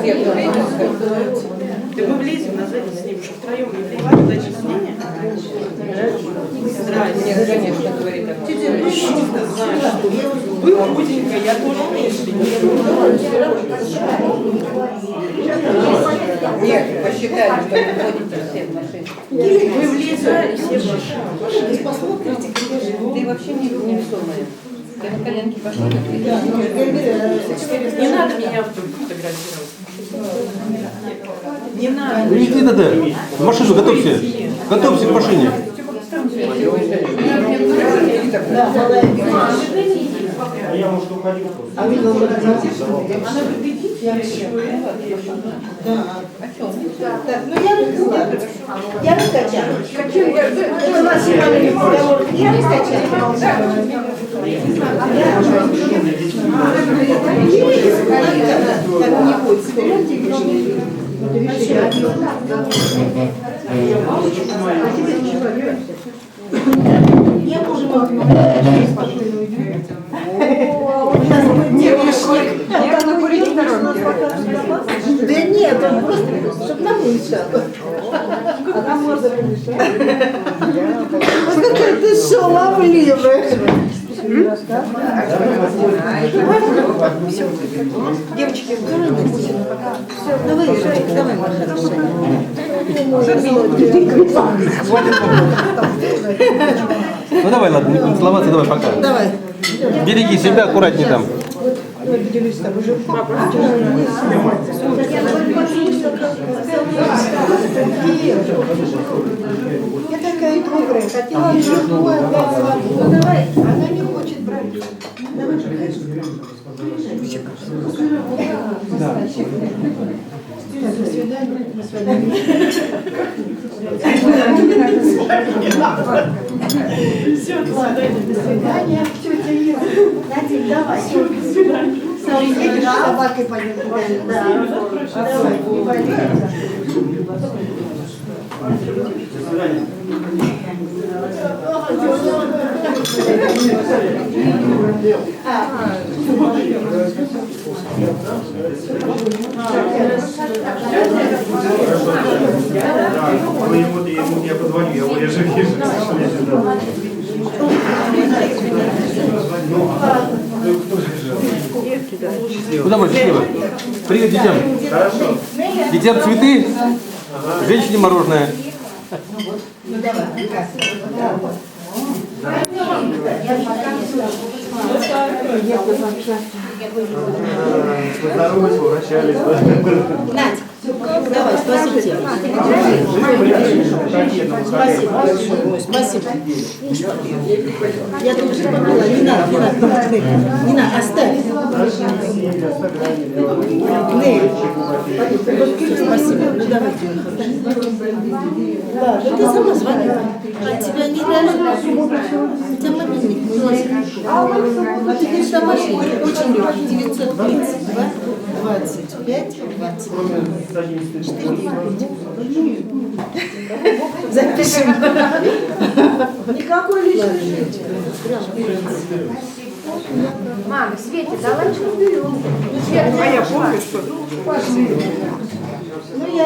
Да мы влезем на задний с ним, что втроем не принимать зачисление. Здрасте. Нет, конечно, говорит она. Вы худенько, я тоже пришли. Нет, посчитали, что вы входите все в машину. Вы влезали все в Ты вообще невесомая. Ты на коленке пошла? Не надо меня фотографировать. Не надо. Иди надо. В машину готовься. Готовься к машине. А я, может, уходил просто. Она победит, я все. Так, ну я раскачаю. Это наши мамины разговоры. Я раскачаю. Так не будет. Я уже могу. Да нет, он просто, чтобы нам не мешало. А нам можно помешать. Вот какая ты шаловливая. Девочки, Давай, давай, Маша. Ну давай, ладно, не будем целоваться, давай пока. Давай. Береги себя, аккуратнее там. Я такая добрая, хотела другое отдать свободу. Ну давай, она не хочет брать. Давай, до свидания. До свидания. Все, до свидания. Тетя Ира. Надя, давай. До свидания. Едешь с собакой пойдем. Да. Давай, не болей. Я позвоню, я уже вижу. Куда мы счастливо? Привет детям. Хорошо. Детям цветы, женщине мороженое. Поздоровались, попрощались. Надь, давай, спасибо тебе. Спасибо большое. Спасибо. Я только что попала. Не надо, не надо, оставь. Нель. Спасибо. Ну давай, да, ты сама звони. От тебя не даже. У тебя мобильник не носит. А ты говоришь, домашний, очень легкий. 932 25 20. Запишем. Никакой личной жизни. Мама, Свете, давай что берем. а я помню, что... Ну, я